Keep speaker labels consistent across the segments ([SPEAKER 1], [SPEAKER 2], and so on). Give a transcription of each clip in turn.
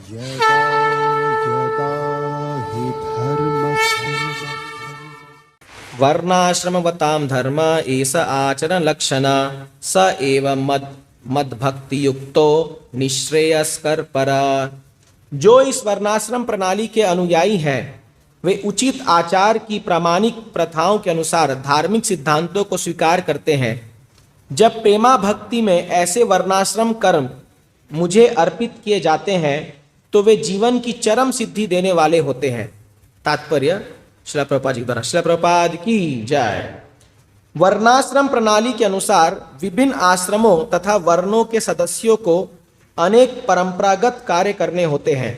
[SPEAKER 1] यदा यदा हि धर्मस्य
[SPEAKER 2] वर्णाश्रमवतां धर्म एष आचरण लक्षण स एव मद भक्ति युक्तो निश्रेयस्कर पर। जो इस वर्णाश्रम प्रणाली के अनुयायी हैं वे उचित आचार की प्रामाणिक प्रथाओं के अनुसार धार्मिक सिद्धांतों को स्वीकार करते हैं। जब प्रेमा भक्ति में ऐसे वर्णाश्रम कर्म मुझे अर्पित किए जाते हैं तो वे जीवन की चरम सिद्धि देने वाले होते हैं। तात्पर्य श्रील प्रभुपाद जी द्वारा। श्रील प्रभुपाद की जय। वर्णाश्रम प्रणाली के अनुसार विभिन्न आश्रमों तथा वर्णों के सदस्यों को अनेक परंपरागत कार्य करने होते हैं।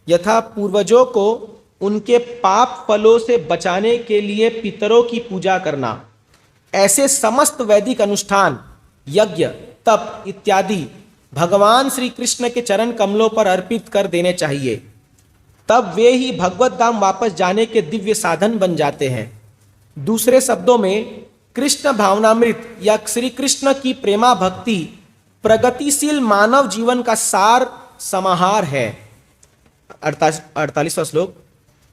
[SPEAKER 2] यथा पूर्वजों को उनके पाप फलों से बचाने के लिए पितरों की पूजा करना, ऐसे समस्त वैदिक अनुष्ठान, यज्ञ, तप इत्यादि भगवान श्री कृष्ण के चरण कमलों पर अर्पित कर देने चाहिए। तब वे ही भगवत धाम वापस जाने के दिव्य साधन बन जाते हैं। दूसरे शब्दों में कृष्ण भावनामृत या श्री कृष्ण की प्रेमा भक्ति प्रगतिशील मानव जीवन का सार समाहार है। 48वां श्लोक।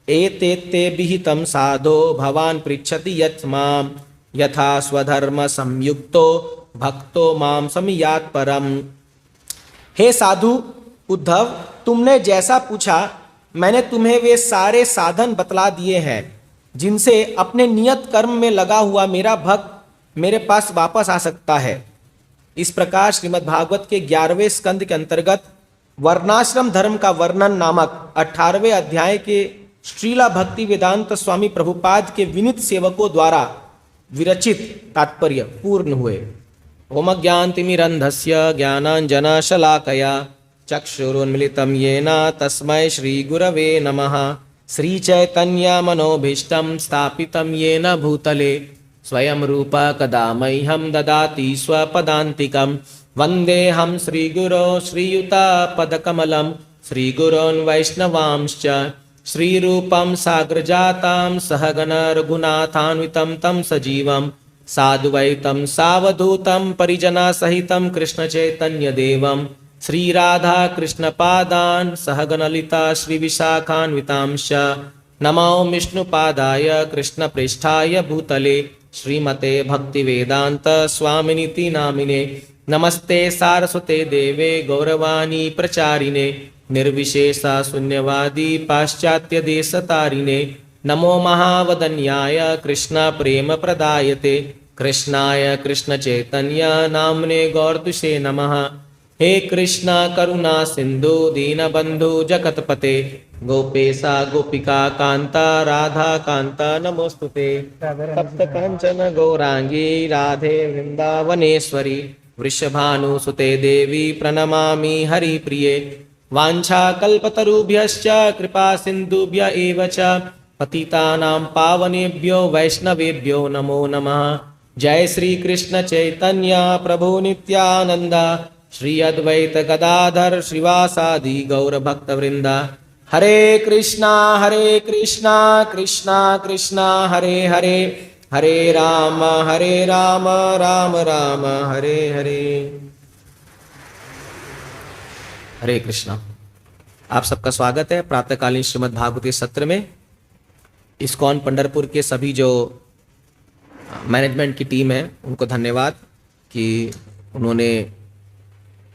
[SPEAKER 2] एते विहितं साधो भवान पृच्छति यत् माम यथा स्वधर्म संयुक्तो भक्तो माम समियात् परम। हे साधु उद्धव, तुमने जैसा पूछा मैंने तुम्हें वे सारे साधन बतला दिए हैं जिनसे अपने नियत कर्म में लगा हुआ मेरा भक्त मेरे पास वापस आ सकता है। इस प्रकार श्रीमद् भागवत के 11वें स्कंद के अंतर्गत वर्णाश्रम धर्म का वर्णन नामक 18वें अध्याय के श्रीला भक्ति वेदांत स्वामी प्रभुपाद के विनीत सेवकों द्वारा विरचित तात्पर्य पूर्ण हुए। ओम ज्ञानतिमिरन्धस्य ज्ञानाञ्जनशलाकया चक्षुरुन्मिलितं येन तस्मै श्रीगुरवे नमः। श्रीचैतन्यमनोभीष्टं स्थापितं येन भूतले स्वयं रूप कदा मह्यं ददाति स्वपदान्तिकं। वन्देऽहं श्रीगुरो श्रीयुतापदकमलं श्रीगुरोन् वैष्णवांश्च श्रीरूपं साग्रजातां सहगण रघुनाथान्वितं तं सजीवं साद्वैतं सावधूतं परिजनसहितं कृष्णचैतन्यदेवं श्रीराधा कृष्णपादान् सहगणलिता श्रीविशाखान्वितांश्च नमो विष्णुपादाय कृष्णप्रेष्ठाय भूतले श्रीमते भक्तिवेदांत स्वामिनिति नामिने। नमस्ते सारस्वते देवे गौरवाणी प्रचारिणे निर्विशेषा शून्यवादी पाश्चात्य देशतारिणे। नमो महावदन्याय कृष्ण प्रेम प्रदायते कृष्णाय कृष्ण चैतन्य नामने गौरतुषे नमः। हे कृष्णा करुणा सिंधु दीनबंधु जगतपते गोपेशा गोपिका कांता राधा कांता नमोस्तुते। सप्त कंचन गौरांगी राधे वृंदावनेश्वरी वृषभानुसुते देवी प्रणमामि हरिप्रिये। वाञ्छाकल्पतरुभ्यश्च कृपा सिन्धुभ्य एव च पतितानां पावनेभ्यो वैष्णवेभ्यो नमो नमः। जय श्री कृष्ण चैतन्य प्रभु नित्यानंद श्री अद्वैत गदाधर श्रीवासादि गौर भक्त वृंदा। हरे कृष्णा कृष्णा कृष्णा हरे हरे हरे राम राम राम हरे हरे। हरे कृष्णा। आप सबका स्वागत है प्रातःकालीन श्रीमद् भागवती सत्र में। इस्कॉन पंढरपुर के सभी जो मैनेजमेंट की टीम है उनको धन्यवाद कि उन्होंने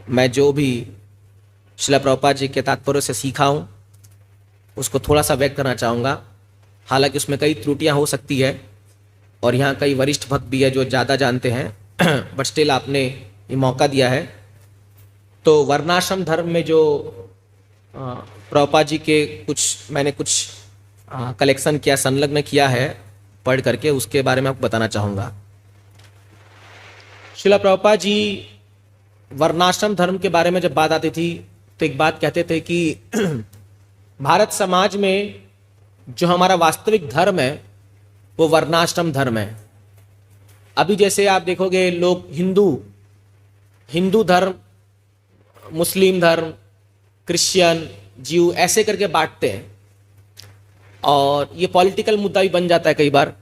[SPEAKER 2] मैं जो भी श्रील प्रभुपाद जी के तात्पर्य से सीखा हूँ उसको थोड़ा सा व्यक्त करना चाहूँगा। हालांकि उसमें कई त्रुटियाँ हो सकती है और यहाँ कई वरिष्ठ भक्त भी है जो ज़्यादा जानते हैं बट स्टिल आपने ये मौका दिया है। तो वर्णाश्रम धर्म में जो प्रभुपाद जी के मैंने कुछ कलेक्शन किया, संलग्न किया है पढ़ करके, उसके बारे में आपको बताना चाहूँगा। श्रील प्रभुपाद जी वर्णाश्रम धर्म के बारे में जब बात आती थी तो एक बात कहते थे कि भारत समाज में जो हमारा वास्तविक धर्म है वो वर्णाश्रम धर्म है। अभी जैसे आप देखोगे लोग हिंदू धर्म, मुस्लिम धर्म, क्रिश्चियन, जीव ऐसे करके बांटते हैं और ये पॉलिटिकल मुद्दा भी बन जाता है कई बार।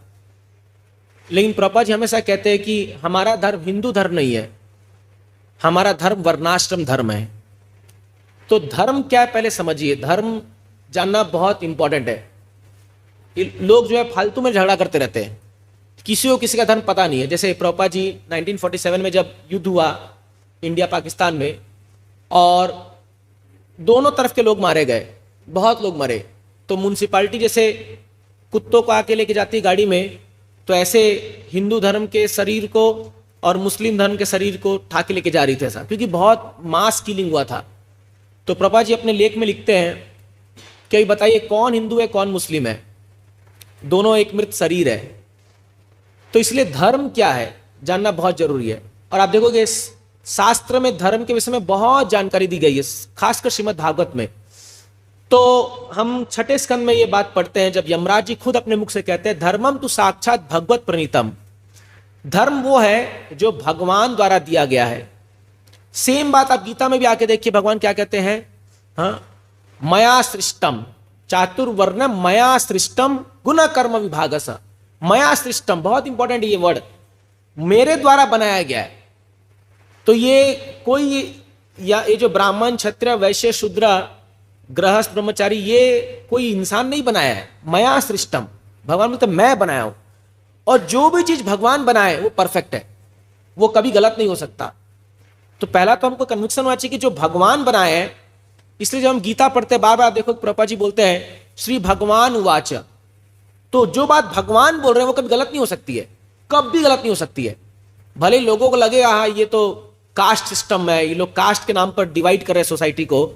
[SPEAKER 2] लेकिन प्रभुपाद जी हमेशा कहते हैं कि हमारा धर्म हिंदू धर्म नहीं है, हमारा धर्म वर्णाश्रम धर्म है। तो धर्म क्या है पहले समझिए, धर्म जानना बहुत इंपॉर्टेंट है। लोग जो है फालतू में झगड़ा करते रहते हैं, किसी को किसी का धर्म पता नहीं है। जैसे प्रभुपाद जी 1947 में जब युद्ध हुआ इंडिया पाकिस्तान में, और दोनों तरफ के लोग मारे गए, बहुत लोग मरे, तो म्यूनसिपालिटी जैसे कुत्तों को आके लेके जाती गाड़ी में, तो ऐसे हिंदू धर्म के शरीर को और मुस्लिम धर्म के शरीर को उठा के लेके जा रही थी ऐसा, क्योंकि बहुत मास किलिंग हुआ था। तो प्रभुपाद जी अपने लेख में लिखते हैं कि बताइए कौन हिंदू है कौन मुस्लिम है, दोनों एक मृत शरीर है। तो इसलिए धर्म क्या है जानना बहुत जरूरी है। और आप देखोगे शास्त्र में धर्म के विषय में बहुत जानकारी दी गई है, खासकर श्रीमद् भागवत में। तो हम छठे स्कंद में ये बात पढ़ते हैं, जब यमराज जी खुद अपने मुख से कहते हैं धर्मम तु साक्षात भगवत प्रणीतम, धर्म वो है जो भगवान द्वारा दिया गया है। सेम बात आप गीता में भी आके देखिए, भगवान क्या कहते हैं, हाँ, मया सृष्टम चातुर्वर्णम मया सृष्टम गुण कर्म विभागस। मया सृष्टम बहुत इंपॉर्टेंट ये वर्ड, मेरे द्वारा बनाया गया है। तो ये कोई या ये जो ब्राह्मण क्षत्रिय वैश्य शूद्र गृहस्थ ब्रह्मचारी, ये कोई इंसान नहीं बनाया है। मया सृष्टम, भगवान बोलते मैं बनाया हूं। और जो भी चीज भगवान बनाए वो परफेक्ट है, वो कभी गलत नहीं हो सकता। तो पहला तो हमको कन्विक्शन होना चाहिए कि जो भगवान बनाए हैं। इसलिए जब हम गीता पढ़ते हैं बार बार देखो प्रभुपाद जी बोलते हैं श्री भगवान उवाच, तो जो बात भगवान बोल रहे हैं वो कभी गलत नहीं हो सकती है, कभी गलत नहीं हो सकती है। भले लोगों को लगेगा हाँ ये तो कास्ट सिस्टम है, ये लोग कास्ट के नाम पर डिवाइड कर रहे हैं सोसाइटी को,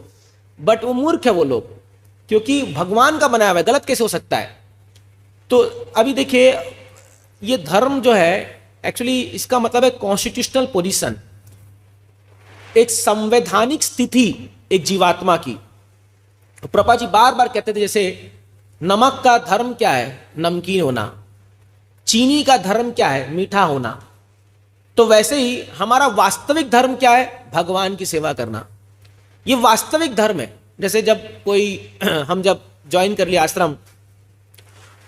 [SPEAKER 2] बट वो मूर्ख है वो लोग, क्योंकि भगवान का बनाया हुआ है, गलत कैसे हो सकता है। तो अभी देखिए ये धर्म जो है एक्चुअली इसका मतलब है कॉन्स्टिट्यूशनल पोजीशन, एक संवैधानिक स्थिति एक जीवात्मा की। तो प्रभुपाद जी बार बार कहते थे जैसे नमक का धर्म क्या है, नमकीन होना, चीनी का धर्म क्या है, मीठा होना। तो वैसे ही हमारा वास्तविक धर्म क्या है, भगवान की सेवा करना, ये वास्तविक धर्म है। जैसे जब कोई हम जब ज्वाइन कर लिया आश्रम,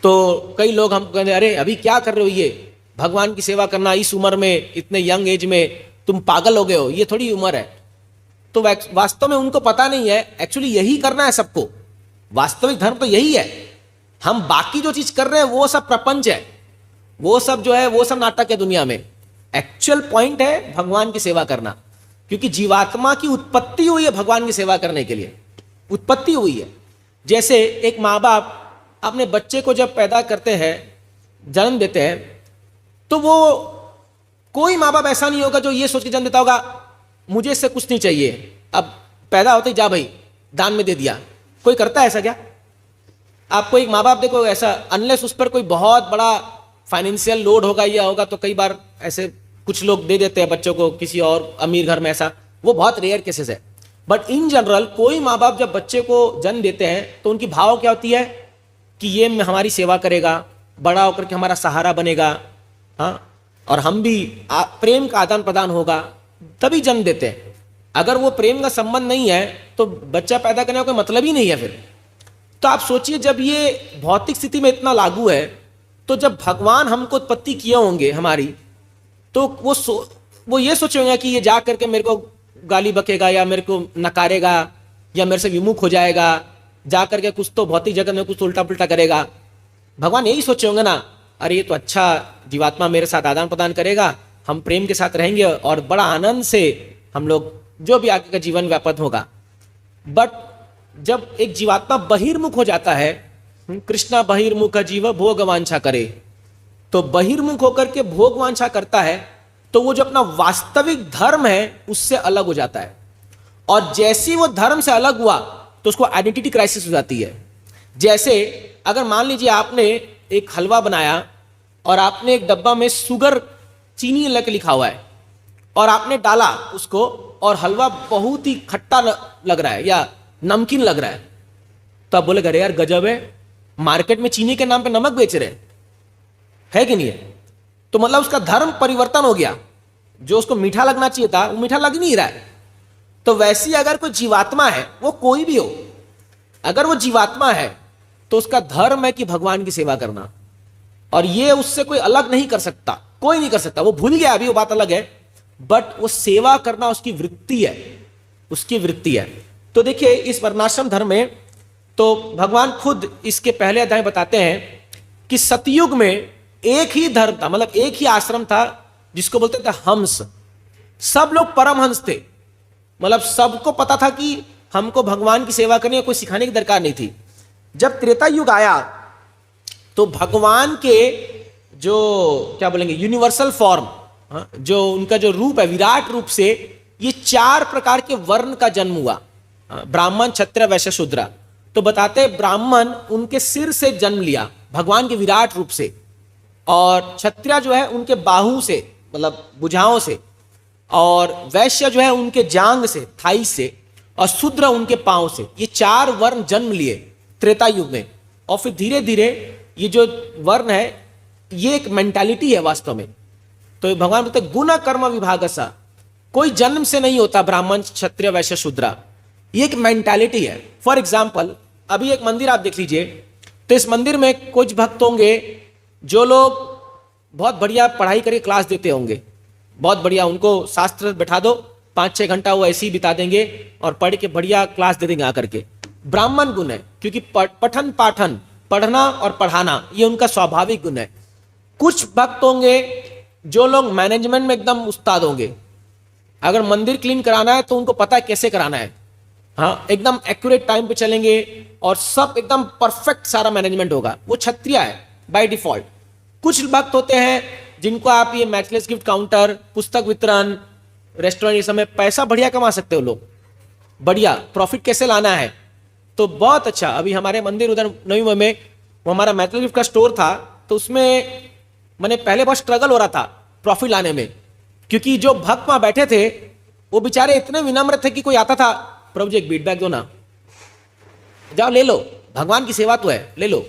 [SPEAKER 2] तो कई लोग हम कहते अरे अभी क्या कर रहे हो, ये भगवान की सेवा करना इस उम्र में, इतने यंग एज में, तुम पागल हो गए हो, ये थोड़ी उम्र है। तो वास्तव में उनको पता नहीं है एक्चुअली यही करना है सबको, वास्तविक धर्म तो यही है। हम बाकी जो चीज कर रहे हैं वो सब प्रपंच है, वो सब जो है वो सब नाटक है दुनिया में। एक्चुअल पॉइंट है भगवान की सेवा करना, क्योंकि जीवात्मा की उत्पत्ति हुई है भगवान की सेवा करने के लिए, उत्पत्ति हुई है। जैसे एक माँ बाप अपने बच्चे को जब पैदा करते हैं, जन्म देते हैं, तो वो कोई माँ बाप ऐसा नहीं होगा जो ये सोच के जन्म देता होगा मुझे इससे कुछ नहीं चाहिए, अब पैदा होते ही जा भाई दान में दे दिया। कोई करता है ऐसा क्या? आपको एक माँ बाप देखो ऐसा, अनलेस उस पर कोई बहुत बड़ा फाइनेंशियल लोड होगा या होगा, तो कई बार ऐसे कुछ लोग दे देते हैं बच्चों को किसी और अमीर घर में, ऐसा वो बहुत रेयर केसेस है। बट इन जनरल कोई माँ बाप जब बच्चे को जन्म देते हैं तो उनकी भाव क्या होती है कि ये हमारी सेवा करेगा, बड़ा होकर के हमारा सहारा बनेगा, हाँ, और हम भी प्रेम का आदान प्रदान होगा, तभी जन्म देते हैं। अगर वो प्रेम का संबंध नहीं है तो बच्चा पैदा करने का कोई मतलब ही नहीं है फिर। तो आप सोचिए जब ये भौतिक स्थिति में इतना लागू है, तो जब भगवान हमको उत्पत्ति किए होंगे हमारी, तो वो ये सोचे होंगे कि ये जा करके मेरे को गाली बकेगा या मेरे को नकारेगा या मेरे से विमुख हो जाएगा, जा करके कुछ तो भौतिक जगत में कुछ तो उल्टा पुल्टा करेगा। भगवान यही सोचे होंगे ना, अरे ये तो अच्छा जीवात्मा मेरे साथ आदान प्रदान करेगा, हम प्रेम के साथ रहेंगे और बड़ा आनंद से हम लोग जो भी आगे का जीवन व्यापन होगा। बट जब एक जीवात्मा बहिर्मुख हो जाता है, कृष्णा बहिर्मुख जीव भोग वांछा करे, तो बहिर्मुख होकर के भोग वांछा करता है, तो वो जो अपना वास्तविक धर्म है उससे अलग हो जाता है। और जैसे वो धर्म से अलग हुआ तो उसको आइडेंटिटी क्राइसिस हो जाती है। जैसे अगर मान लीजिए आपने एक हलवा बनाया और आपने एक डब्बा में शुगर चीनी लिखा हुआ है और आपने डाला उसको, और हलवा बहुत ही खट्टा लग रहा है या नमकीन लग रहा है, तो आप बोलेगा अरे यार गजब है, मार्केट में चीनी के नाम पे नमक बेच रहे है कि नहीं है? तो मतलब उसका धर्म परिवर्तन हो गया, जो उसको मीठा लगना चाहिए था वो मीठा लग नहीं रहा है। तो वैसे ही अगर कोई जीवात्मा है, वो कोई भी हो, अगर वो जीवात्मा है तो उसका धर्म है कि भगवान की सेवा करना, और ये उससे कोई अलग नहीं कर सकता, कोई नहीं कर सकता। वो भूल गया अभी, वो बात अलग है, बट वो सेवा करना उसकी वृत्ति है, उसकी वृत्ति है। तो देखिए इस वर्णाश्रम धर्म में तो भगवान खुद इसके पहले अध्याय बताते हैं कि सतयुग में एक ही धर्म था, मतलब एक ही आश्रम था जिसको बोलते थे हंस। सब लोग परमहंस थे, मतलब सबको पता था कि हमको भगवान की सेवा करनी है, कोई सिखाने की दरकार नहीं थी। जब त्रेता युग आया तो भगवान के जो क्या बोलेंगे यूनिवर्सल फॉर्म, जो उनका जो रूप है विराट रूप से, ये 4 प्रकार के वर्ण का जन्म हुआ, ब्राह्मण क्षत्रिय वैश्य शूद्र। तो बताते ब्राह्मण उनके सिर से जन्म लिया भगवान के विराट रूप से, और क्षत्रिय जो है उनके बाहु से मतलब भुजाओं से, और वैश्य जो है उनके जांग से थाई से, और शूद्र उनके पांव से। ये 4 वर्ण जन्म लिए त्रेता युग में। और फिर धीरे धीरे ये जो वर्ण है ये एक मेंटालिटी है वास्तव में। तो भगवान बोलते गुण कर्म विभागसा, कोई जन्म से नहीं होता ब्राह्मण क्षत्रिय वैश्य शूद्र, ये एक मेंटालिटी है। फॉर एग्जाम्पल अभी एक मंदिर आप देख लीजिए, तो इस मंदिर में कुछ भक्त होंगे जो लोग बहुत बढ़िया पढ़ाई करके क्लास देते होंगे, बहुत बढ़िया, उनको शास्त्र बैठा दो 5-6 घंटा वो ऐसे ही बिता देंगे और पढ़ के बढ़िया क्लास दे देंगे आकर के। ब्राह्मण गुण है, क्योंकि पठन पाठन, पढ़ना और पढ़ाना ये उनका स्वाभाविक गुण है। कुछ भक्त होंगे जो लोग मैनेजमेंट में एकदम उस्ताद होंगे, अगर मंदिर क्लीन कराना है तो उनको पता है कैसे कराना है, हाँ एकदम एक्यूरेट टाइम पे चलेंगे और सब एकदम परफेक्ट सारा मैनेजमेंट होगा, वो क्षत्रिय है बाय डिफॉल्ट। कुछ भक्त होते हैं जिनको आप ये मैचलेस गिफ्ट काउंटर, पुस्तक वितरण, रेस्टोरेंट, ये समय पैसा बढ़िया कमा सकते हो लोग, बढ़िया प्रॉफिट कैसे लाना है। तो बहुत अच्छा, अभी हमारे मंदिर उधर नवी मुंबई में वो हमारा मैचलेस गिफ्ट का स्टोर था, तो उसमें मैंने पहले बहुत स्ट्रगल हो रहा था प्रॉफिट लाने में, क्योंकि जो भक्त वहां बैठे थे वो बेचारे इतने विनम्र थे कि कोई आता था, प्रभु जी एक फीडबैक दो ना, जाओ ले लो, भगवान की सेवा तो है ले लो,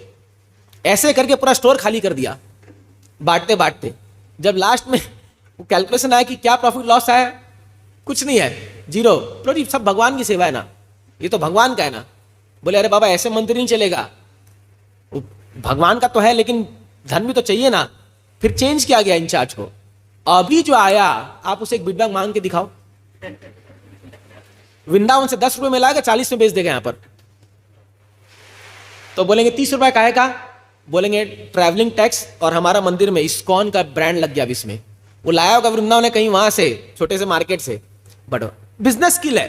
[SPEAKER 2] ऐसे करके पूरा स्टोर खाली कर दिया बांटते बांटते। जब लास्ट में वो कैलकुलेशन आया कि क्या प्रॉफिट लॉस आया, कुछ नहीं है, 0। प्रभु जी सब भगवान की सेवा है ना, ये तो भगवान का है ना। बोले अरे बाबा ऐसे मंदिर नहीं चलेगा, भगवान का तो है लेकिन धन भी तो चाहिए ना। फिर चेंज किया गया इंचार्ज को, अभी जो आया आप उसे एक फीडबैक मांग के दिखाओ, वृंदावन से 10 रुपए में लाएगा 40 में बेच देगा यहां पर। तो बोलेंगे 30 रुपए काहे का, बोलेंगे ट्रैवलिंग टैक्स और हमारा मंदिर में इस्कॉन का ब्रांड लग गया इसमें, वो लाया होगा वृंदावन ने कहीं वहां से छोटे से मार्केट से, बट बिजनेस स्किल है।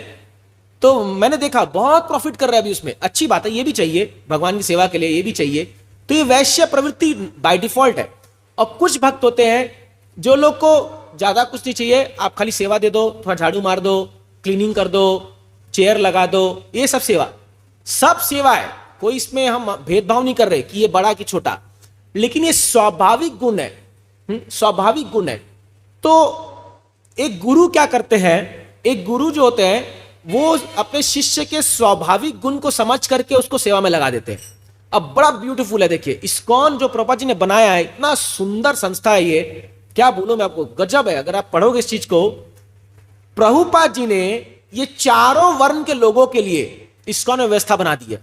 [SPEAKER 2] तो मैंने देखा बहुत प्रॉफिट कर रहा है अभी उसमें, अच्छी बात है, ये भी चाहिए भगवान की सेवा के लिए, ये भी चाहिए। तो ये वैश्य प्रवृत्ति बाय डिफॉल्ट है। और कुछ भक्त होते हैं जो लोग को ज्यादा कुछ नहीं चाहिए, आप खाली सेवा दे दो, थोड़ा झाड़ू मार दो, क्लीनिंग कर दो, चेयर लगा दो, ये सब सेवा, सब सेवा है, कोई इसमें हम भेदभाव नहीं कर रहे कि ये बड़ा कि छोटा, लेकिन ये स्वाभाविक गुण है, स्वाभाविक गुण है। तो एक गुरु क्या करते हैं, एक गुरु जो होते हैं वो अपने शिष्य के स्वाभाविक गुण को समझ करके उसको सेवा में लगा देते हैं। अब बड़ा ब्यूटीफुल है, देखिए इस्कॉन जो प्रभुपाद जी ने बनाया है, इतना सुंदर संस्था है ये, क्या बोलूं मैं आपको, गजब है। अगर आप पढ़ोगे इस चीज को, प्रभुपाद जी ने ये चारों वर्ण के लोगों के लिए इस्कॉन में व्यवस्था बना दी है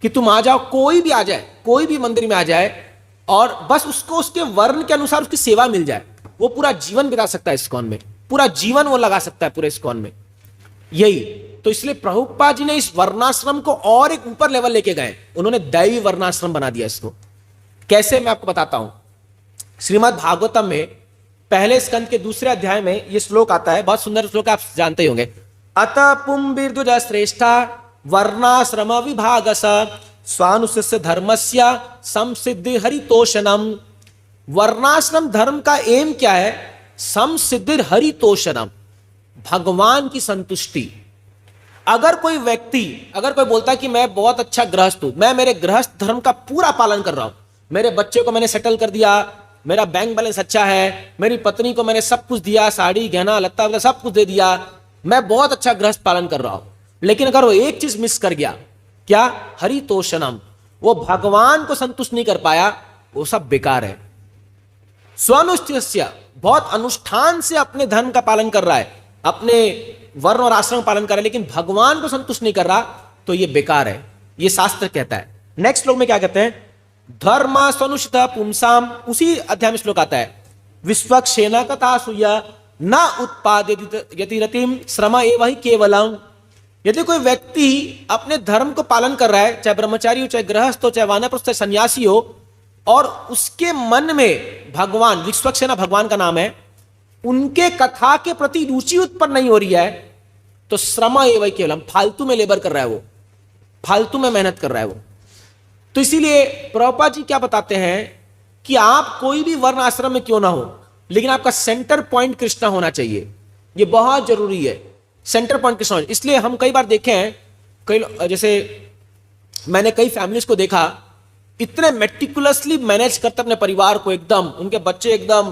[SPEAKER 2] कि तुम आ जाओ, कोई भी आ जाए, कोई भी मंदिर में आ जाए, और बस उसको उसके वर्ण के अनुसार उसकी सेवा मिल जाए, वो पूरा जीवन बिता सकता है इस्कॉन में, पूरा जीवन वो लगा सकता है पूरे इस्कॉन में। यही तो इसलिए प्रभुपाद जी ने इस वर्णाश्रम को और एक ऊपर लेवल लेके गए, उन्होंने दैवी वर्णाश्रम बना दिया इसको। कैसे, मैं आपको बताता हूं। श्रीमद् भागवतम में पहले स्कंद के 2 अध्याय में यह श्लोक आता है, बहुत सुंदर श्लोक, आप जानते ही होंगे। अतः पुंबिर्दुज श्रेष्ठा वर्णाश्रम विभागस स्वानुशिष्य धर्मस्य संसिद्धि हरितोषणम। वर्णाश्रम धर्म का एम क्या है, संसिद्धि हरितोषणम, भगवान की संतुष्टि। अगर कोई व्यक्ति, अगर कोई बोलता है कि मैं बहुत अच्छा गृहस्थ हूं, मैं मेरे गृहस्थ धर्म का पूरा पालन कर रहा हूं, मेरे बच्चे को मैंने सेटल कर दिया, मेरा बैंक बैलेंस अच्छा है, मेरी पत्नी को मैंने सब कुछ दिया, साड़ी गहना लत्ता सब कुछ दे दिया, मैं बहुत अच्छा गृहस्थ पालन कर रहा हूं, लेकिन अगर वो एक चीज मिस कर गया, क्या, हरितोषणम, वो भगवान को संतुष्ट नहीं कर पाया, वो सब बेकार है। स्वनुष्ठिस्य, बहुत अनुष्ठान से अपने धर्म का पालन कर रहा है, अपने वर्ण और आश्रम का पालन कर रहा है, लेकिन भगवान को संतुष्ट नहीं कर रहा, तो ये बेकार है, ये शास्त्र कहता है। नेक्स्ट श्लोक में क्या कहते हैं, धर्म स्वनुष्ठित पुंसाम, उसी अध्याय में श्लोक आता है, विश्वक्षेन कथा सूय न उत्पादयति रतिम श्रम एव हि केवलम। यदि कोई व्यक्ति अपने धर्म को पालन कर रहा है, चाहे ब्रह्मचारी हो, चाहे गृहस्थ हो, चाहे वानप्रस्थ, चाहे सन्यासी हो, और उसके मन में भगवान, विश्वक्सेना भगवान का नाम है, उनके कथा के प्रति रुचि उत्पन्न नहीं हो रही है, तो श्रम एवं केवलम, फालतू में लेबर कर रहा है वो, फालतू में मेहनत कर रहा है वो। तो इसीलिए प्रभुपाद जी क्या बताते हैं कि आप कोई भी वर्ण आश्रम में क्यों ना हो, लेकिन आपका सेंटर पॉइंट कृष्णा होना चाहिए। ये बहुत जरूरी है, सेंटर पॉइंट कृष्णा। इसलिए हम कई बार देखे हैं, कई, जैसे मैंने कई फैमिलीज को देखा, इतने मेटिकुलसली मैनेज करते अपने परिवार को, एकदम उनके बच्चे एकदम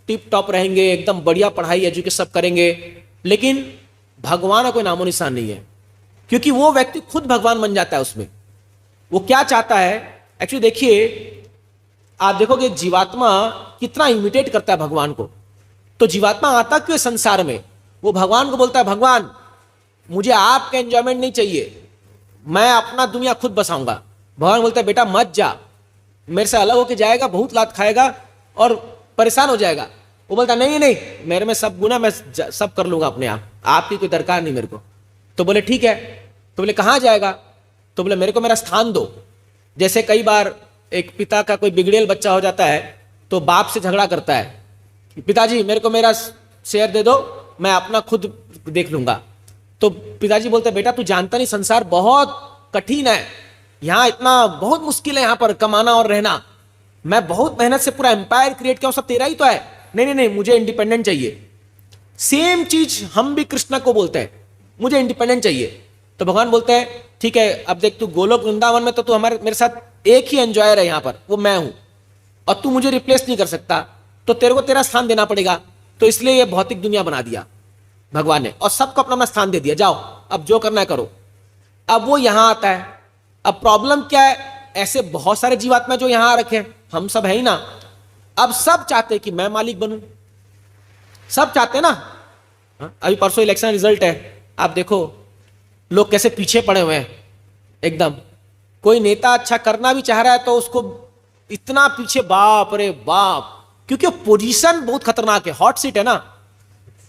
[SPEAKER 2] टिप टॉप रहेंगे, एकदम बढ़िया पढ़ाई एजुकेशन सब करेंगे, लेकिन भगवान का कोई नामो निशान नहीं है, क्योंकि वो व्यक्ति खुद भगवान बन जाता है उसमें। वो क्या चाहता है एक्चुअली, देखिए आप देखोगे जीवात्मा कितना इमिटेट करता है भगवान को। तो जीवात्मा आता क्यों संसार में, वो भगवान को बोलता है भगवान मुझे आपका एंजॉयमेंट नहीं चाहिए, मैं अपना दुनिया खुद बसाऊंगा। भगवान बोलता है बेटा मत जा, मेरे से अलग होके जाएगा, बहुत लात खाएगा और परेशान हो जाएगा। वो बोलता नहीं नहीं, मेरे में सब गुना, मैं सब कर लूंगा अपने आप, आपकी कोई दरकार नहीं मेरे को। तो बोले ठीक है। तो बोले कहाँ जाएगा, तो बोले मेरे को मेरा स्थान दो। जैसे कई बार एक पिता का कोई बिगड़ेल बच्चा हो जाता है तो बाप से झगड़ा करता है, पिताजी मेरे को मेरा शेयर दे दो, मैं अपना खुद देख लूंगा। तो पिताजी बोलते हैं बेटा तू जानता नहीं संसार बहुत कठिन है, यहाँ इतना बहुत मुश्किल है यहाँ पर कमाना और रहना, मैं बहुत मेहनत से पूरा एम्पायर क्रिएट किया, सब तेरा ही तो है। नहीं नहीं नहीं, मुझे इंडिपेंडेंट चाहिए। सेम चीज हम भी कृष्ण को बोलते हैं, मुझे इंडिपेंडेंट चाहिए। तो भगवान बोलते हैं ठीक है, अब देख तू गोलोक वृंदावन में तो तू हमारे मेरे साथ एक ही एंजॉयर है, यहाँ पर वो मैं हूं, और तू मुझे रिप्लेस नहीं कर सकता, तो तेरे को तेरा स्थान देना पड़ेगा। तो इसलिए ये भौतिक दुनिया बना दिया भगवान ने, और सबको अपना अपना स्थान दे दिया, जाओ अब जो करना है करो। अब वो यहां आता है। अब प्रॉब्लम क्या है, ऐसे बहुत सारे जीवात्मा जो यहां रखे हैं, हम सब है ही ना। अब सब चाहते हैं कि मैं मालिक बनूं, सब चाहते हैं ना। अभी परसों इलेक्शन रिजल्ट है, आप देखो लोग कैसे पीछे पड़े हुए हैं एकदम। कोई नेता अच्छा करना भी चाह रहा है तो उसको इतना पीछे, बाप रे बाप, क्योंकि पोजीशन बहुत खतरनाक है, हॉट सीट है ना,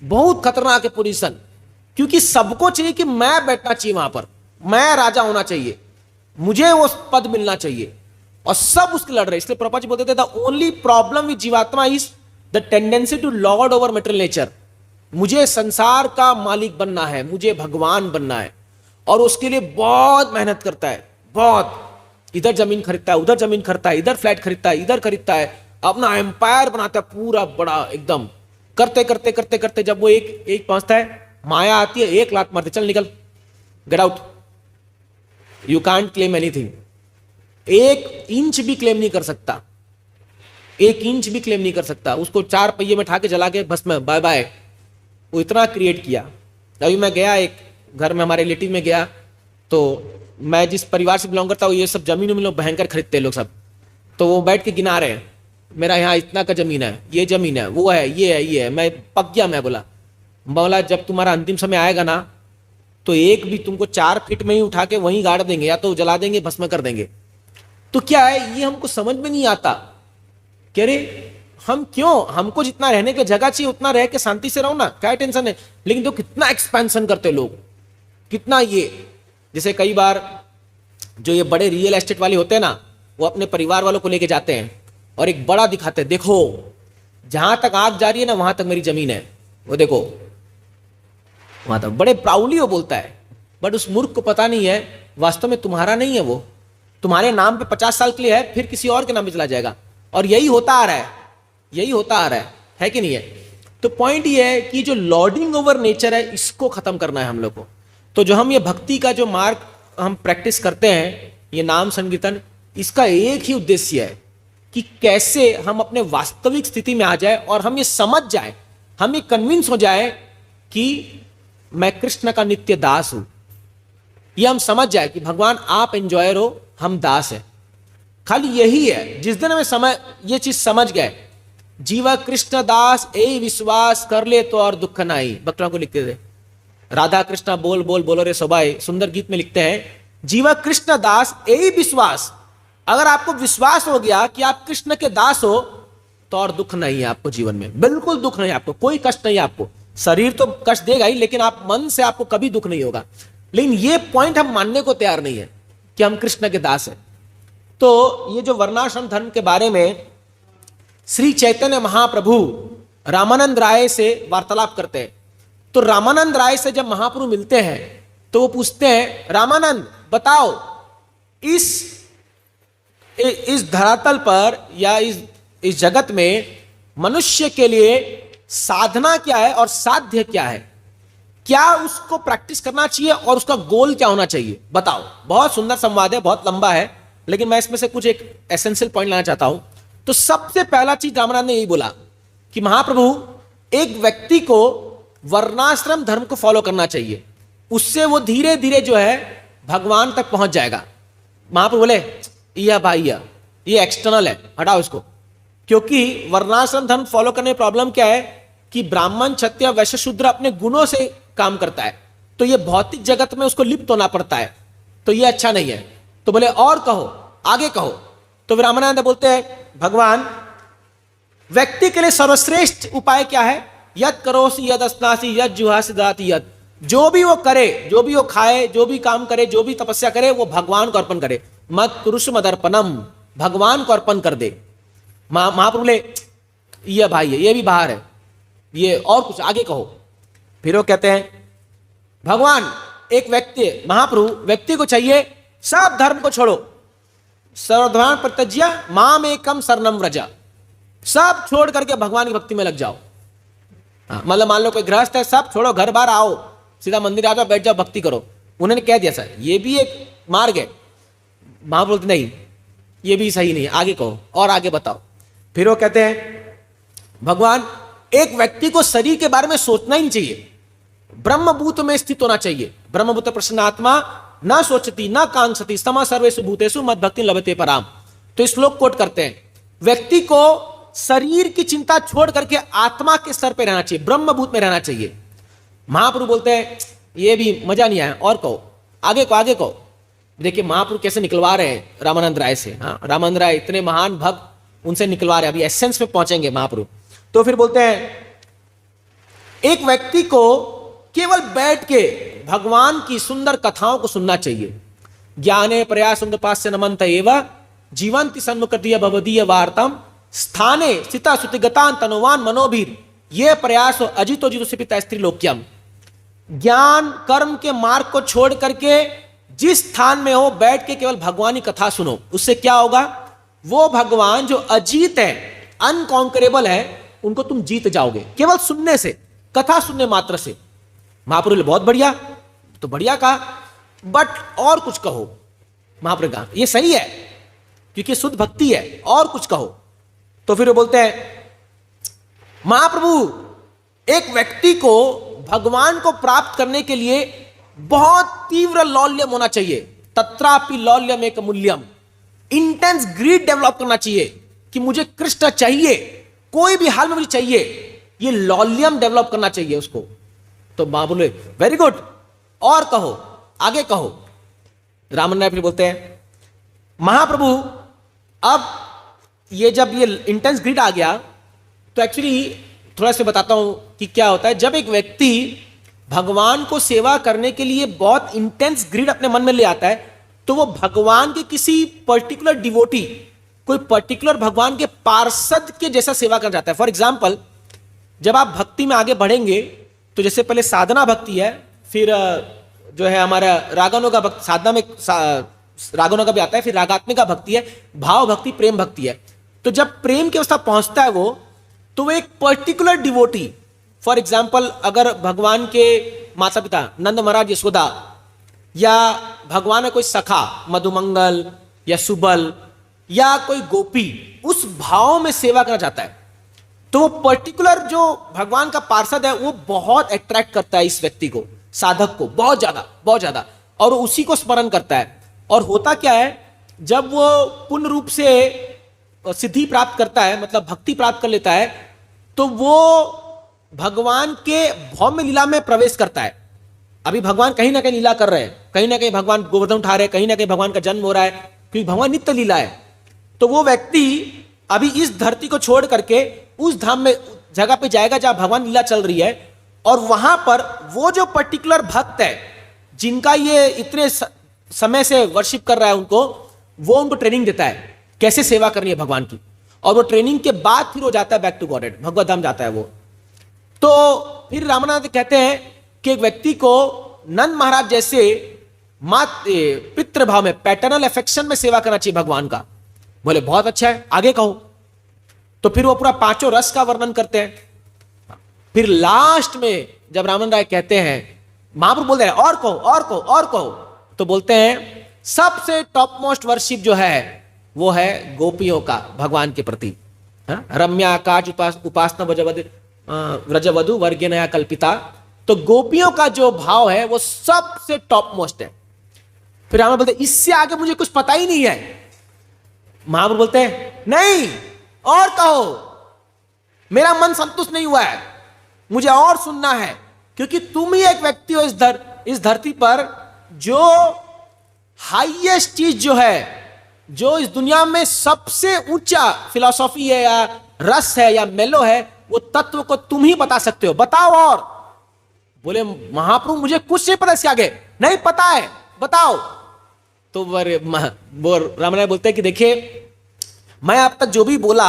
[SPEAKER 2] बहुत खतरनाक है पोजीशन, क्योंकि सबको चाहिए कि मैं बैठना चाहिए वहां पर, मैं राजा होना चाहिए, मुझे वो पद मिलना चाहिए, और सब उसके लड़ रहे। इसलिए प्रभुपाद जी बोलते थे द ओनली प्रॉब्लम विद जीवात्मा is the tendency to lord over material nature. मुझे संसार का मालिक बनना है, मुझे भगवान बनना है, और उसके लिए बहुत मेहनत करता है, बहुत, इधर जमीन खरीदता है, उधर जमीन खरीदता है, इधर फ्लैट खरीदता है, इधर खरीदता है, अपना एम्पायर बनाता है पूरा बड़ा एकदम, करते करते करते करते जब वो एक पहुंचता है, माया आती है, एक लात मारते, चल निकल, get out, you can't claim anything. एक इंच भी क्लेम नहीं कर सकता, एक इंच भी क्लेम नहीं कर सकता। उसको 4 पहिए में ठा के जला के बस में बाय बाय। वो इतना क्रिएट किया। अभी मैं गया एक घर में, हमारे रिलेटिव में गया, तो मैं जिस परिवार से बिलोंग करता हूँ, ये सब जमीन में लोग भयंकर खरीदते हैं लोग सब। तो वो बैठ के गिना रहे हैं, मेरा यहाँ इतना का जमीन है, ये जमीन है, वो है, ये है, ये है। मैं पक गया, मैं बोला जब तुम्हारा अंतिम समय आएगा ना, तो एक भी तुमको 4 फीट में ही उठा के वहीं गाड़ देंगे, या तो जला देंगे, भस्म कर देंगे। तो क्या है, ये हमको समझ में नहीं आता। कह रहे हम क्यों, हमको जितना रहने की जगह चाहिए उतना रह के शांति से रहो ना, क्या टेंशन है। लेकिन तो कितना एक्सपेंशन करते लोग, कितना ये, जैसे कई बार जो ये बड़े रियल एस्टेट वाले होते हैं ना, वो अपने परिवार वालों को लेके जाते हैं और एक बड़ा दिखाते हैं, देखो जहां तक आग जा रही है ना वहां तक मेरी जमीन है, वो देखो वहां तक, बड़े प्राउडली वो बोलता है। बट उस मूर्ख को पता नहीं है वास्तव में तुम्हारा नहीं है, वो तुम्हारे नाम पे 50 साल के लिए है, फिर किसी और के नाम पे चला जाएगा। और यही होता आ रहा है, यही होता आ रहा है कि नहीं है। तो पॉइंट ये है कि जो लॉर्डिंग ओवर नेचर है, इसको खत्म करना है हम लोग को। तो जो हम ये भक्ति का जो मार्ग हम प्रैक्टिस करते हैं, ये नाम संकीर्तन, इसका एक ही उद्देश्य है कि कैसे हम अपने वास्तविक स्थिति में आ जाए और हम ये समझ जाए, हम ये कन्विंस हो जाए कि मैं कृष्ण का नित्य दास हूं। ये हम समझ जाए कि भगवान आप एंजॉयर हो, हम दास हैं। खाली यही है। जिस दिन हमें समय ये चीज समझ गए, जीवा कृष्ण दास ए विश्वास कर ले तो और दुख ना आई, भक्तों को लिखते थे राधा कृष्णा बोल बोल बोलो रे सोबाई, सुंदर गीत में लिखते हैं जीवा कृष्ण दास ए विश्वास। अगर आपको विश्वास हो गया कि आप कृष्ण के दास हो तो और दुख नहीं है आपको जीवन में, बिल्कुल दुख नहीं, आपको कोई कष्ट नहीं है। आपको शरीर तो कष्ट देगा ही, लेकिन आप मन से आपको कभी दुख नहीं होगा। लेकिन ये पॉइंट हम मानने को तैयार नहीं है कि हम कृष्ण के दास हैं। तो ये जो वर्णाश्रम धर्म के बारे में श्री चैतन्य महाप्रभु रामानंद राय से वार्तालाप करते हैं। तो रामानंद राय से जब महाप्रभु मिलते हैं तो वो पूछते हैं, रामानंद बताओ इस धरातल पर या इस जगत में मनुष्य के लिए साधना क्या है और साध्य क्या है, क्या उसको प्रैक्टिस करना चाहिए और उसका गोल क्या होना चाहिए, बताओ। बहुत सुंदर संवाद है, बहुत लंबा है, लेकिन मैं इसमें से कुछ एक एसेंशियल पॉइंट लाना चाहता हूं। तो सबसे पहला चीज रामानंद ने यही बोला कि महाप्रभु, एक व्यक्ति को वर्णाश्रम धर्म को फॉलो करना चाहिए, उससे वो धीरे धीरे जो है भगवान तक पहुंच जाएगा। महाप्रभु बोले, यह भाई ये एक्सटर्नल है, हटाओ इसको। क्योंकि वर्णाश्रम धर्म फॉलो करने में प्रॉब्लम क्या है कि ब्राह्मण, क्षत्रिय, वैश्य, शूद्र अपने गुणों से काम करता है, तो ये भौतिक जगत में उसको लिप्त होना पड़ता है, तो ये अच्छा नहीं है। तो बोले और कहो, आगे कहो। तो रामानंद बोलते हैं, भगवान, व्यक्ति के लिए सर्वश्रेष्ठ उपाय क्या है? यद करोसि यद अस्नासि यद जुहासि ददाति यद। जो भी वो करे, जो भी वो खाए, जो भी काम करे, जो भी तपस्या करे, वो भगवान को अर्पण करे। मत कुरुष मदर्पणम, भगवान को अर्पण कर दे। महाप्रभु बोले, ये भाई है, ये भी बाहर है, ये और कुछ आगे कहो। फिर वो कहते हैं, भगवान, एक व्यक्ति, महाप्रभु, व्यक्ति को चाहिए सब धर्म को छोड़ो, सर्वधर्मान् परित्यज्य माम एकम शरणं व्रज, सब छोड़ करके भगवान की भक्ति में लग जाओ। मतलब मान लो कोई गृहस्थ है, सब छोड़ो, घर बार आओ, सीधा मंदिर आ जाओ, बैठ जाओ, भक्ति करो। उन्होंने कह दिया सर ये भी एक मार्ग है। महाप्रभु बोलते नहीं, ये भी सही नहीं है, आगे कहो और आगे बताओ। फिर वो कहते हैं, भगवान, एक व्यक्ति को शरीर के बारे में सोचना ही नहीं चाहिए, ब्रह्मभूत में स्थित होना चाहिए। ब्रह्मभूत प्रसन्न आत्मा न सोचती न कांक्षति समा सर्वेषु भूतेषु मद भक्ति लभते पराम। तो इस श्लोक कोट करते हैं, व्यक्ति को शरीर की चिंता छोड़ करके आत्मा के स्तर पे रहना चाहिए, ब्रह्मभूत में रहना चाहिए। महाप्रभु बोलते हैं, ये भी मजा नहीं आया, और कहो, आगे को आगे कहो। देखिए महाप्रभु कैसे निकलवा रहे हैं रामानंद राय से। हाँ, रामानंद राय इतने महान भक्त, उनसे निकलवा रहे हैं। अभी एसेंस में पहुंचेंगे महाप्रभु। तो फिर बोलते हैं, एक व्यक्ति को केवल बैठ के भगवान की सुंदर कथाओं को सुनना चाहिए। ज्ञाने प्रयास उपास्य नमंत एवं जीवंति सन्मुखदीय भवदीय वार्तम स्थाने स्थिता सुतिगतान तनुवान मनोभीर ये प्रयास अजितो जितो से पिता स्त्री लोक्यम। ज्ञान कर्म के मार्ग को छोड़ करके जिस स्थान में हो बैठ के केवल भगवान की कथा सुनो, उससे क्या होगा? वो भगवान जो अजीत है, अनकॉन्करेबल है, उनको तुम जीत जाओगे केवल सुनने से, कथा सुनने मात्र से। महाप्रभु ने बहुत बढ़िया, तो बढ़िया कहा, बट और कुछ कहो। महाप्रभु कहा ये सही है क्योंकि शुद्ध भक्ति है, और कुछ कहो। तो फिर वो बोलते हैं, महाप्रभु, एक व्यक्ति को भगवान को प्राप्त करने के लिए बहुत तीव्र लौल्यम होना चाहिए। तत्रापि लौल्यम एक मूल्यम, इंटेंस ग्रीड डेवलप करना चाहिए कि मुझे कृष्ण चाहिए, कोई भी हाल में मुझे चाहिए, ये लौल्यम डेवलप करना चाहिए उसको। तो मां बोले वेरी गुड, और कहो, आगे कहो। रामन राय फिर बोलते हैं, महाप्रभु, अब ये जब ये इंटेंस ग्रीड आ गया तो एक्चुअली थोड़ा सा बताता हूं कि क्या होता है। जब एक व्यक्ति भगवान को सेवा करने के लिए बहुत इंटेंस ग्रीड अपने मन में ले आता है, तो वो भगवान के किसी पर्टिकुलर डिवोटी, कोई पर्टिकुलर भगवान के पार्षद के जैसा सेवा कर जाता है। फॉर एग्जाम्पल, जब आप भक्ति में आगे बढ़ेंगे तो जैसे पहले साधना भक्ति है, फिर जो है हमारा रागानों का भक्ति, साधना में रागानों का भी आता है, फिर रागात्मिका भक्ति है, भाव भक्ति, प्रेम भक्ति है। तो जब प्रेम की अवस्था पहुंचता है वो, तो वो एक पर्टिकुलर डिवोटी, फॉर एग्जाम्पल अगर भगवान के माता पिता नंद महाराज यशोदा, या भगवान का कोई सखा मधुमंगल या सुबल या कोई गोपी, उस भाव में सेवा करना चाहता है, तो वो पर्टिकुलर जो भगवान का पार्षद है वो बहुत अट्रैक्ट करता है इस व्यक्ति को, साधक को, बहुत ज्यादा, और उसी को स्मरण करता है। और होता क्या है, जब वो पूर्ण रूप से सिद्धि प्राप्त करता है, मतलब भक्ति प्राप्त कर लेता है, तो वो भगवान के भौम्य लीला में प्रवेश करता है। अभी भगवान कहीं ना कहीं लीला कर रहे हैं, कहीं ना कहीं भगवान गोवर्धन उठा रहे हैं, कहीं ना कहीं भगवान का जन्म हो रहा है, क्योंकि भगवान नित्य लीला है। तो वो व्यक्ति अभी इस धरती को छोड़ करके उस धाम में जगह पे जाएगा जहां भगवान लीला चल रही है, और वहां पर वो जो पर्टिकुलर भक्त है जिनका ये इतने समय से वर्शिप कर रहा है उनको, वो उनको ट्रेनिंग देता है कैसे सेवा करनी है भगवान की, और वो ट्रेनिंग के बाद फिर वो जाता है बैक टू गॉडेड, भगवत धाम जाता है वो। तो फिर रामानंद कहते हैं कि एक व्यक्ति को नंद महाराज जैसे पितृभाव में, पैटर्नल अफेक्शन में सेवा करना चाहिए भगवान का। बोले बहुत अच्छा है, आगे कहो। तो फिर वो पूरा पांचों रस का वर्णन करते हैं। फिर लास्ट में जब रामानंद राय कहते हैं, महाप्रभु बोलते हैं और कहो और कहो और कहो, तो बोलते हैं सबसे टॉप मोस्ट वर्शिप जो है वो है गोपियों का भगवान के प्रति। रम्या काज उपासना व्रजवधु वर्गे नया कल्पिता। तो गोपियों का जो भाव है वो सबसे टॉप मोस्ट है। फिर राम बोलते इससे आगे मुझे कुछ पता ही नहीं है। महाप्रभु बोलते हैं नहीं और कहो, मेरा मन संतुष्ट नहीं हुआ है, मुझे और सुनना है, क्योंकि तुम ही एक व्यक्ति हो इस धरती पर जो हाईएस्ट चीज जो है, जो इस दुनिया में सबसे ऊंचा फिलॉसफी है या रस है या मेलो है, वो तत्व को तुम ही बता सकते हो, बताओ। और बोले महाप्रभु मुझे कुछ नहीं पता, इसके आगे नहीं पता है, बताओ। तो वो रामराय बोलते हैं कि देखिए मैं अब तक जो भी बोला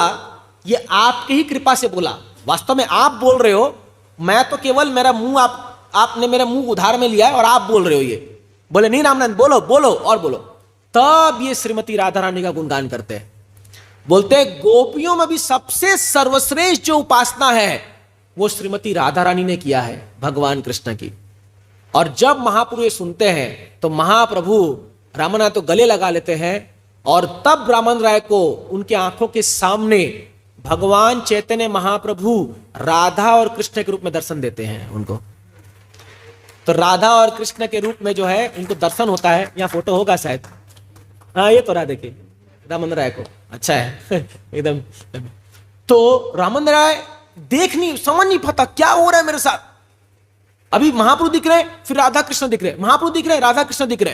[SPEAKER 2] ये आपकी ही कृपा से बोला, वास्तव में आप बोल रहे हो, मैं तो केवल मेरा मुंह आपने मेरा मुंह उधार में लिया है और आप बोल रहे हो ये। बोले नहीं रामनंद बोलो बोलो और बोलो। तब ये श्रीमती राधा रानी का गुणगान करते हैं, बोलते हैं गोपियों में भी सबसे सर्वश्रेष्ठ जो उपासना है वो श्रीमती राधा रानी ने किया है भगवान कृष्ण की। और जब महाप्रभु ये सुनते हैं तो महाप्रभु रामानंद तो गले लगा लेते हैं, और तब रामानंद राय को उनके आंखों के सामने भगवान चैतन्य महाप्रभु राधा और कृष्ण के रूप में दर्शन देते हैं उनको। तो राधा और कृष्ण के रूप में जो है उनको दर्शन होता है। यहाँ फोटो होगा शायद, हाँ ये तो रहा, देखिए रामानंद राय को, अच्छा है एकदम। तो रामानंद राय समझ नहीं पाता क्या हो रहा है मेरे साथ। अभी महाप्रभु दिख रहे, फिर राधा कृष्ण दिख रहे, महाप्रभु दिख रहे, राधा कृष्ण दिख रहे,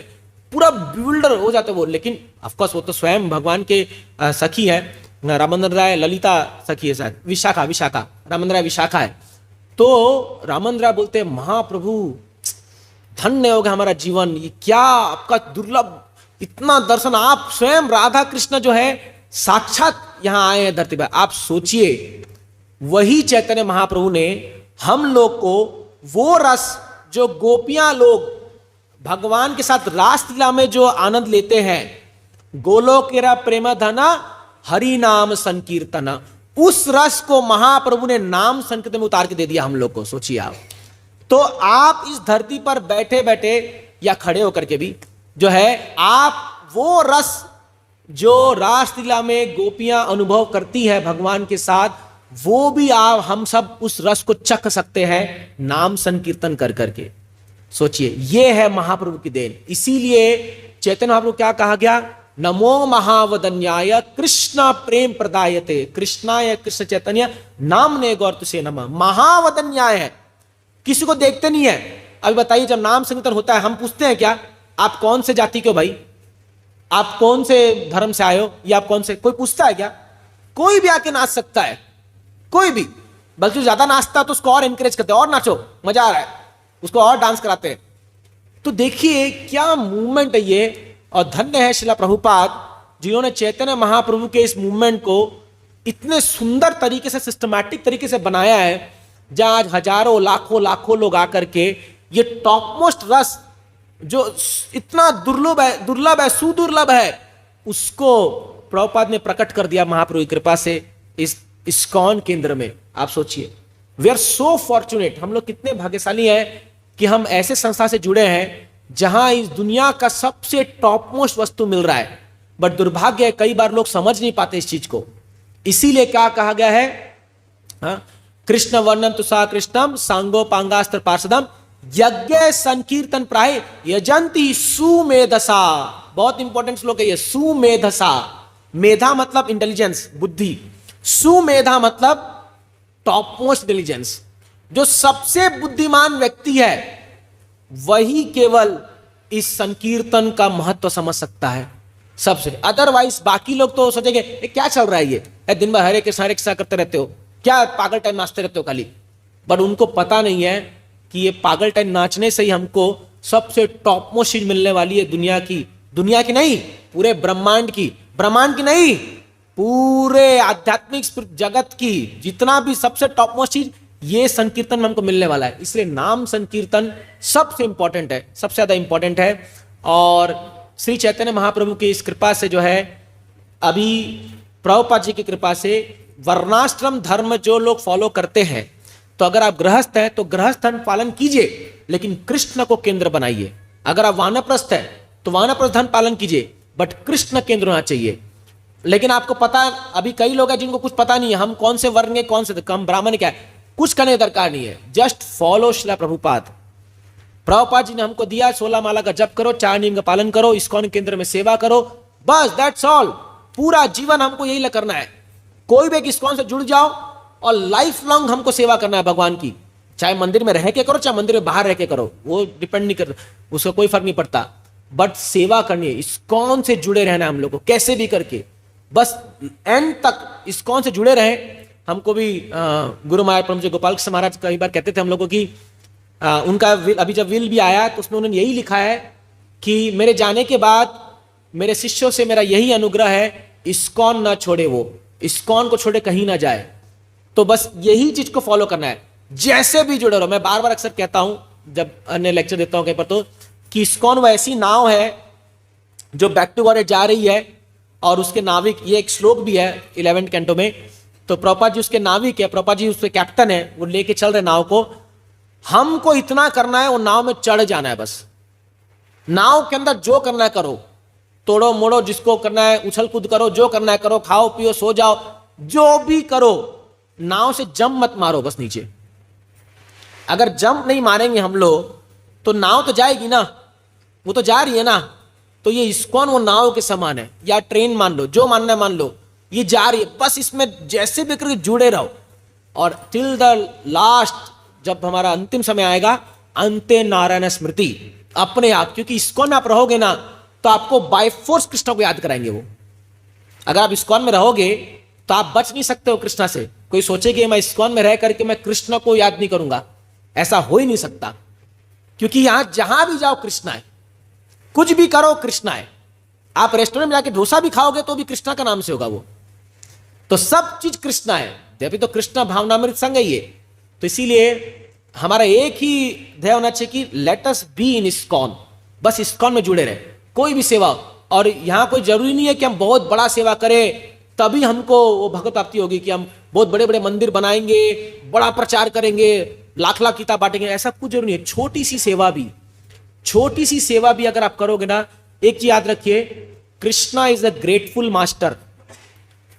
[SPEAKER 2] पूरा बिल्डर हो जाते वो। लेकिन ऑफकोर्स वो तो स्वयं भगवान के सखी है, रामानंद राय ललिता सखी है शायद, विशाखा रामानंद राय विशाखा है। तो रामानंद राय बोलते हैं महाप्रभु धन्य होगा हमारा जीवन, ये क्या आपका दुर्लभ इतना दर्शन, आप स्वयं राधा कृष्ण जो है साक्षात यहां आए हैं धरती पर। आप सोचिए वही चैतन्य महाप्रभु ने हम लोग को वो रस जो गोपियां लोग भगवान के साथ रासलीला में जो आनंद लेते हैं, गोलोकेरा प्रेम धना हरि नाम संकीर्तना, उस रस को महाप्रभु ने नाम संकीर्तन में उतार के दे दिया हम लोग को। सोचिए आप, तो आप इस धरती पर बैठे बैठे या खड़े होकर के भी जो है आप वो रस जो रासलीला में गोपियां अनुभव करती है भगवान के साथ, वो भी आप हम सब उस रस को चख सकते हैं नाम संकीर्तन कर करके। सोचिए ये है महाप्रभु की देन। इसीलिए चैतन्य महाप्रभु क्या कहा गया, नमो महावदन्याय कृष्ण प्रेम प्रदायते कृष्णाय कृष्ण चैतन्य नामने गौर तुसे नमः। महावदन्याय है, किसी को देखते नहीं है। अभी बताइए जब नाम संकीर्तन होता है हम पूछते हैं क्या आप कौन से जाति के हो भाई, आप कौन से धर्म से आए हो, या आप कौन से, कोई पूछता है क्या? कोई भी आके नाच सकता है, कोई भी, बल्कि ज्यादा नाचता है तो उसको और एनकरेज करते हैं, और नाचो मजा आ रहा है, उसको और डांस कराते हैं। तो देखिए क्या मूवमेंट है ये, और धन्य है श्रीला प्रभुपाद जिन्होंने चैतन्य महाप्रभु के इस मूवमेंट को इतने सुंदर तरीके से सिस्टमैटिक तरीके से बनाया है, जहां आज हजारों लाखों लोग आकर के ये टॉप मोस्ट रस जो इतना दुर्लभ है सुदुर्लभ है, उसको प्रभुपाद ने प्रकट कर दिया महाप्रभु की कृपा से इस इस्कॉन केंद्र में। आप सोचिए, वी आर सो फॉर्चुनेट, हम लोग कितने भाग्यशाली हैं कि हम ऐसे संस्था से जुड़े हैं जहां इस दुनिया का सबसे टॉप मोस्ट वस्तु मिल रहा है। बट दुर्भाग्य है कई बार लोग समझ नहीं पाते इस चीज को। इसीलिए क्या कहा गया है, कृष्ण वर्णम तुषा कृष्णम सांगोपांगास्त्र पार्षदम यज्ञ संकीर्तन प्राय यजंती सुमेधसा। बहुत इंपॉर्टेंट श्लोक है ये, सुमेधसा। मेधा मतलब इंटेलिजेंस, बुद्धि, सुमेधा मतलब टॉप मोस्ट इंटेलिजेंस। जो सबसे बुद्धिमान व्यक्ति है वही केवल इस संकीर्तन का महत्व समझ सकता है सबसे। अदरवाइज बाकी लोग तो सोचेंगे क्या चल रहा है ये दिन भर हरे कृष्णा करते रहते हो, क्या पागल टाइम नाचते रहते हो खाली। बट उनको पता नहीं है कि ये पागल टाइम नाचने से ही हमको सबसे टॉप मोस्ट चीज मिलने वाली है दुनिया की नहीं, पूरे ब्रह्मांड की नहीं, पूरे आध्यात्मिक जगत की जितना भी सबसे टॉप मोस्ट चीज ये संकीर्तन में हमको मिलने वाला है। इसलिए नाम संकीर्तन सबसे इंपॉर्टेंट है, सबसे ज्यादा इंपॉर्टेंट है। और श्री चैतन्य महाप्रभु की इस कृपा से जो है, अभी प्रभुपाद जी की कृपा से वर्णाश्रम धर्म जो लोग फॉलो करते हैं, तो अगर आप गृहस्थ हैं तो गृहस्थ धर्म पालन कीजिए, लेकिन कृष्ण को केंद्र बनाइए। अगर आप वानप्रस्थ हैं तो वानप्रस्थ धर्म पालन कीजिए, बट कृष्ण केंद्र होना चाहिए। लेकिन आपको पता, अभी कई लोग हैं जिनको कुछ पता नहीं है हम कौन से वर्ण है, कौन से कम ब्राह्मण क्या है, कुछ करने की दरकार नहीं है। जस्ट फॉलो श्रील प्रभुपाद जी ने हमको दिया 16 माला का जप करो, 4 नियम का पालन करो, इस्कॉन केंद्र में सेवा करो, बस दैट्स ऑल। पूरा जीवन हमको यही करना है। कोई भी एक इस्कॉन से जुड़ जाओ और लाइफ लॉन्ग हमको सेवा करना है भगवान की। चाहे मंदिर में रह के करो, चाहे मंदिर में बाहर रह के करो, वो डिपेंड नहीं करता, उसका कोई फर्क नहीं पड़ता, बट सेवा करनी है। इस्कॉन से जुड़े रहना है हम लोग को, कैसे भी करके, बस एंड तक इस्कॉन से जुड़े रहे। हमको भी गुरु महाराज परम जी गोपाल कृष्ण महाराज कई बार कहते थे हम लोगों की, उनका विल, अभी जब विल भी आया तो उसमें उन्होंने यही लिखा है कि मेरे जाने के बाद मेरे शिष्यों से मेरा यही अनुग्रह है, इस्कॉन ना छोड़े, वो इस्कॉन को छोड़े कहीं ना जाए। तो बस यही चीज को फॉलो करना है, जैसे भी जुड़े रहो। मैं बार बार अक्सर कहता हूं जब अन्य लेक्चर देता हूं कहीं पर, तो कि इस्कॉन वो ऐसी नाव है जो बैक टू गॉड जा रही है, और उसके नाविक, ये एक श्लोक भी है 11वें कैंटो में, तो प्रभुपाद जी उसके नाविक है, प्रभुपाद जी उसके कैप्टन है, वो लेके चल रहे नाव को। हमको इतना करना है, वो नाव में चढ़ जाना है बस। नाव के अंदर जो करना है करो, तोड़ो मोड़ो, जिसको करना है उछल कूद करो, जो करना है करो, खाओ पियो सो जाओ, जो भी करो, नाव से जंप मत मारो बस नीचे। अगर जंप नहीं मारेंगे हम लोग तो नाव तो जाएगी ना, वो तो जा रही है ना। तो ये इस्कॉन वो नाव के समान है, या ट्रेन मान लो, जो मानना है मान लो, ये जा रही है, बस इसमें जैसे भी करके जुड़े रहो। और टिल द लास्ट, जब हमारा अंतिम समय आएगा, अंते नारायण स्मृति अपने आप, क्योंकि इस्कॉन में आप रहोगे ना तो आपको बाय फोर्स कृष्ण को याद कराएंगे वो। अगर आप इस्कॉन में रहोगे तो आप बच नहीं सकते हो कृष्णा से। कोई सोचे कि मैं इस्कॉन में रह करके मैं कृष्ण को याद नहीं करूंगा, ऐसा हो ही नहीं सकता, क्योंकि यहां जहां भी जाओ कृष्णा है, कुछ भी करो कृष्णा है। आप रेस्टोरेंट में जाके डोसा भी खाओगे तो भी कृष्णा का नाम से होगा वो, तो सब चीज कृष्णा है। अभी तो कृष्णा भावनामृत संग है ये। तो इसीलिए हमारा एक ही ध्येय होना चाहिए कि let us be in ISKCON, बस इस्कॉन में जुड़े रहे, कोई भी सेवा। और यहां कोई जरूरी नहीं है कि हम बहुत बड़ा सेवा करें तभी हमको वो भगवत प्राप्ति होगी, कि हम बहुत बड़े बड़े मंदिर बनाएंगे, बड़ा प्रचार करेंगे, लाख लाख किताब बांटेंगे, ऐसा कुछ जरूरी नहीं है। छोटी सी सेवा भी अगर आप करोगे ना, एक चीज याद रखिए, Krishna is a grateful master,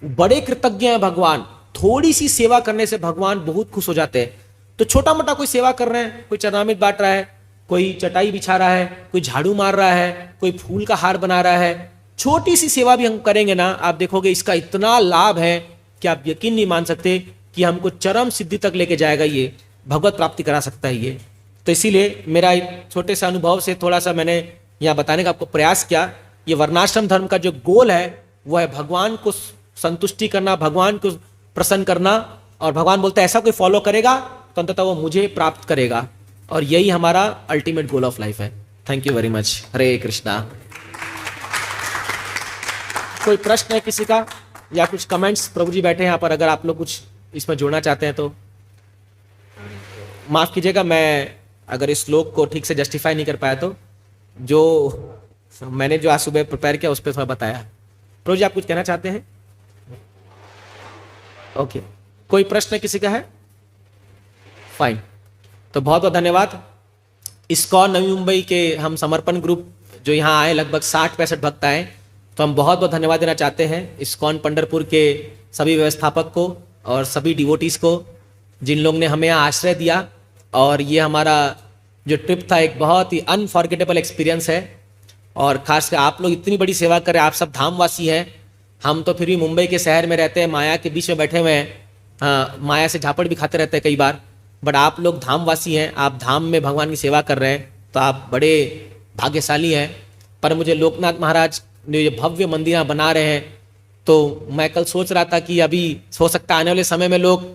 [SPEAKER 2] बड़े कृतज्ञ हैं भगवान। थोड़ी सी सेवा करने से भगवान बहुत खुश हो जाते हैं। तो छोटा मोटा कोई सेवा कर रहे हैं, कोई चरणामृत बांट रहा है, कोई चटाई बिछा रहा है, कोई झाड़ू मार रहा है, कोई फूल का हार बना रहा है, छोटी सी सेवा भी हम करेंगे ना, आप देखोगे इसका इतना लाभ है कि आप यकीन नहीं मान सकते कि हमको चरम सिद्धि तक लेके जाएगा, ये भगवत प्राप्ति करा सकता है ये। तो इसीलिए मेरा एक छोटे से अनुभव से थोड़ा सा मैंने यहाँ बताने का आपको प्रयास किया। ये वर्णाश्रम धर्म का जो गोल है वो है भगवान को संतुष्टि करना, भगवान को प्रसन्न करना, और भगवान बोलते हैं ऐसा कोई फॉलो करेगा तो अंततः वो मुझे प्राप्त करेगा, और यही हमारा अल्टीमेट गोल ऑफ लाइफ है। Thank you very much. Hare Krishna. कोई प्रश्न है किसी का या कुछ कमेंट्स? प्रभु जी बैठे हैं यहाँ पर, अगर आप लोग कुछ इसमें जोड़ना चाहते हैं तो माफ कीजिएगा, मैं अगर इस श्लोक को ठीक से जस्टिफाई नहीं कर पाया तो जो मैंने जो आज सुबह प्रिपेयर किया उस पर थोड़ा बताया। प्रभु जी आप कुछ कहना चाहते हैं? ओके, कोई प्रश्न किसी का है? फाइन, तो बहुत बहुत धन्यवाद। इस्कॉन नवी मुंबई के हम समर्पण ग्रुप जो यहाँ आए, लगभग 60-65 भक्त आए, तो हम बहुत बहुत धन्यवाद देना चाहते हैं इस्कॉन पंढरपुर के सभी व्यवस्थापक को और सभी डिवोटीज को, जिन लोग ने हमें यहाँ आश्रय दिया। और ये हमारा जो ट्रिप था एक बहुत ही अनफॉरगेटेबल एक्सपीरियंस है, और खासकर आप लोग इतनी बड़ी सेवा करें। आप सब धामवासी हैं, हम तो फिर भी मुंबई के शहर में रहते हैं, माया के बीच में बैठे हुए हैं, हाँ, माया से झापड़ भी खाते रहते हैं कई बार, बट आप लोग धामवासी हैं, आप धाम में भगवान की सेवा कर रहे हैं, तो आप बड़े भाग्यशाली हैं। पर मुझे लोकनाथ महाराज ने ये भव्य मंदिर यहाँ बना रहे हैं, तो मैं कल सोच रहा था कि अभी हो सकता है आने वाले समय में लोग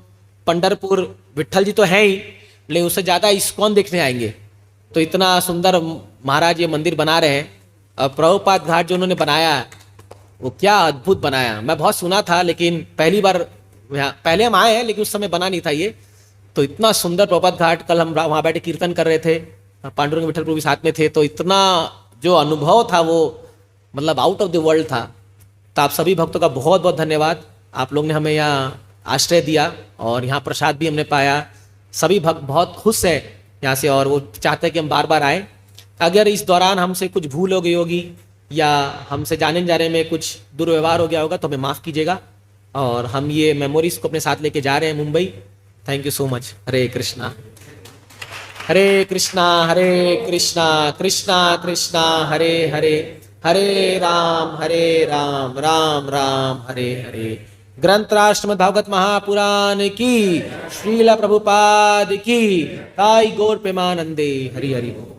[SPEAKER 2] पंढरपुर, विट्ठल जी तो हैं ही, लेकिन उससे ज़्यादा इस्कॉन देखने आएंगे। तो इतना सुंदर महाराज ये मंदिर बना रहे हैं। और प्रभुपाद घाट जो उन्होंने बनाया वो क्या अद्भुत बनाया। मैं बहुत सुना था लेकिन पहली बार पहले हम आए हैं लेकिन उस समय बना नहीं था ये। तो इतना सुंदर प्रभुपाद घाट, कल हम वहाँ बैठे कीर्तन कर रहे थे, पांडुरंग विठल प्रभु भी साथ में थे, तो इतना जो अनुभव था वो मतलब आउट ऑफ द वर्ल्ड था। तो आप सभी भक्तों का बहुत बहुत धन्यवाद, आप लोग ने हमें यहाँ आश्रय दिया और यहाँ प्रसाद भी हमने पाया। सभी भक्त बहुत खुश है यहाँ से और वो चाहते हैं कि हम बार बार आए। अगर इस दौरान हमसे कुछ भूल हो गई होगी या हमसे जाने जाने में कुछ दुर्व्यवहार हो गया होगा तो हमें माफ़ कीजिएगा। और हम ये मेमोरीज को अपने साथ लेके जा रहे हैं Mumbai. Thank you so much. Hare Krishna Krishna Krishna Krishna Hare Hare, Hare Ram Ram Ram Hare Hare. ग्रंथराज श्रीमद् भागवत महापुराण की, श्रील प्रभुपाद की, ताई गौर प्रेमानंदे। हरि हरि बोल।